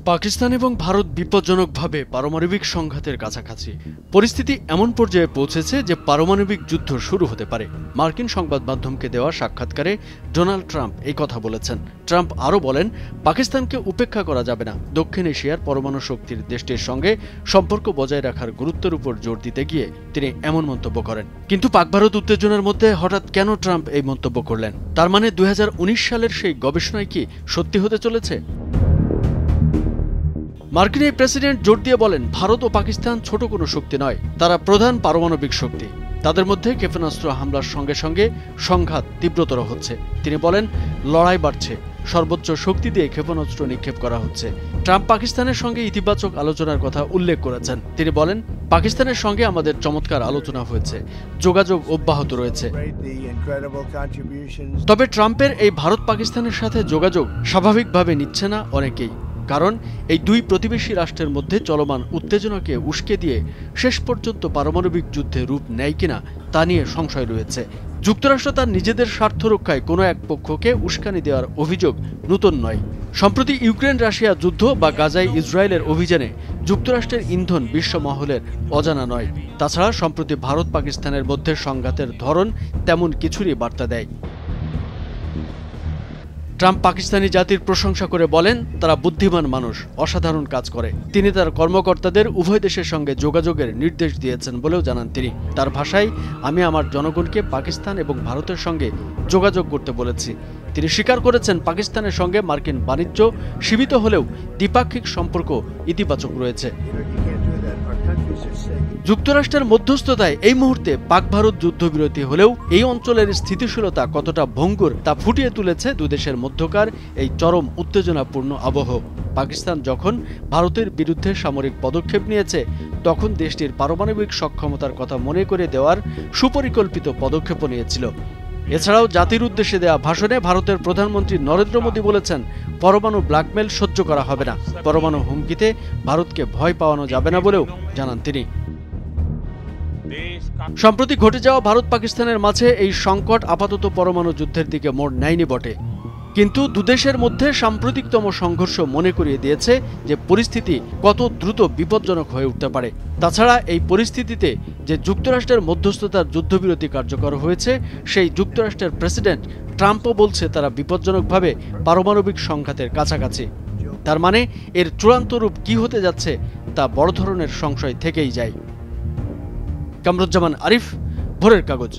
পাকিস্তান এবং ভারত বিপজ্জনকভাবে পারমাণবিক সংঘাতের কাছাকাছি। পরিস্থিতি এমন পর্যায়ে পৌঁছেছে যে পারমাণবিক যুদ্ধ শুরু হতে পারে। মার্কিন সংবাদ মাধ্যমকে দেওয়া সাক্ষাৎকারে ডোনাল্ড ট্রাম্প এই কথা বলেছেন। ট্রাম্প আরও বলেন, পাকিস্তানকে উপেক্ষা করা যাবে না। দক্ষিণ এশিয়ার পরমাণু শক্তির দেশটির সঙ্গে সম্পর্ক বজায় রাখার গুরুত্বের উপর জোর দিতে গিয়ে তিনি এমন মন্তব্য করেন। কিন্তু পাক ভারত উত্তেজনার মধ্যে হঠাৎ কেন ট্রাম্প এই মন্তব্য করলেন? তার মানে 2019 সালের সেই গবেষণায় কি সত্যি হতে চলেছে? মার্কিন এই প্রেসিডেন্ট জোর দিয়ে বলেন, ভারত ও পাকিস্তান ছোট কোনো শক্তি নয়, তারা প্রধান পারমাণবিক শক্তি। তাদের মধ্যে ক্ষেপণাস্ত্র হামলার সঙ্গে সঙ্গে সংঘাত তীব্রতর হচ্ছে। তিনি বলেন, লড়াই বাড়ছে, সর্বোচ্চ শক্তি দিয়ে ক্ষেপণাস্ত্র নিক্ষেপ করা হচ্ছে। ট্রাম্প পাকিস্তানের সঙ্গে ইতিবাচক আলোচনার কথা উল্লেখ করেছেন। তিনি বলেন, পাকিস্তানের সঙ্গে আমাদের চমৎকার আলোচনা হয়েছে, যোগাযোগ অব্যাহত রয়েছে। তবে ট্রাম্পের এই ভারত পাকিস্তানের সাথে যোগাযোগ স্বাভাবিকভাবে নিচ্ছে না অনেকেই। কারণ এই দুই প্রতিবেশী রাষ্ট্রের মধ্যে চলমান উত্তেজনাকে উস্কে দিয়ে শেষ পর্যন্ত পারমাণবিক যুদ্ধে রূপ নেয় কিনা তা নিয়ে সংশয় রয়েছে। যুক্তরাষ্ট্র তার নিজেদের স্বার্থ রক্ষায় কোনো এক পক্ষকে উস্কানি দেওয়ার অভিযোগ নতুন নয়। সম্প্রতি ইউক্রেন রাশিয়া যুদ্ধ বা গাজায় ইসরায়েলের অভিযানে যুক্তরাষ্ট্রের ইন্ধন বিশ্বমহলের অজানা নয়। তাছাড়া সম্প্রতি ভারত পাকিস্তানের মধ্যে সংঘাতের ধরন তেমন কিছুরই বার্তা দেয়। ট্রাম্প পাকিস্তানি জাতির প্রশংসা করে বলেন, তারা বুদ্ধিমান মানুষ, অসাধারণ কাজ করে। তিনি তার কর্মকর্তাদের উভয় দেশের সঙ্গে যোগাযোগের নির্দেশ দিয়েছেন বলেও জানান তিনি। তার ভাষায়, আমি আমার জনগণকে পাকিস্তান এবং ভারতের সঙ্গে যোগাযোগ করতে বলেছি। তিনি স্বীকার করেছেন, পাকিস্তানের সঙ্গে মার্কিন বাণিজ্য সীমিত হলেও দ্বিপাক্ষিক সম্পর্ক ইতিবাচক রয়েছে। যুক্তরাষ্ট্রের মধ্যস্থতায় এই মুহূর্তে পাক ভারত যুদ্ধবিরতি হলেও এই অঞ্চলের স্থিতিশীলতা কতটা ভঙ্গুর তা ফুটিয়ে তুলেছে দুদেশের মধ্যকার এই চরম উত্তেজনাপূর্ণ আবহ। পাকিস্তান যখন ভারতের বিরুদ্ধে সামরিক পদক্ষেপ নিয়েছে, তখন দেশটির পারমাণবিক সক্ষমতার কথা মনে করে দেওয়ার সুপরিকল্পিত পদক্ষেপও নিয়েছিল। এছাড়াও জাতির উদ্দেশ্যে দেওয়া ভাষণে ভারতের প্রধানমন্ত্রী নরেন্দ্র মোদী বলেছেন, পরমাণু ব্ল্যাকমেল সহ্য করা হবে না, পরমাণু হুমকিতে ভারতকে ভয় পাওয়ানো যাবে না বলেও জানান তিনি। সম্প্রতি ঘটে যাওয়া ভারত পাকিস্তানের মাঝে এই সংকট আপাতত পরমাণু যুদ্ধের দিকে মোড় নেয়নি বটে, কিন্তু দুদেশের মধ্যে সাম্প্রতিকতম সংঘর্ষ মনে করিয়ে দিয়েছে যে পরিস্থিতি কত দ্রুত বিপজ্জনক হয়ে উঠতে পারে। তাছাড়া এই পরিস্থিতিতে যে যুক্তরাষ্ট্রের মধ্যস্থতার যুদ্ধবিরতি কার্যকর হয়েছে, সেই যুক্তরাষ্ট্রের প্রেসিডেন্ট ট্রাম্পও বলছে তারা বিপজ্জনকভাবে পারমাণবিক সংঘাতের কাছাকাছি। তার মানে এর চূড়ান্ত রূপ কি হতে যাচ্ছে তা বড় ধরনের সংশয় থেকেই যায়। কামরুজ্জামান আরিফ, ভোরের কাগজ।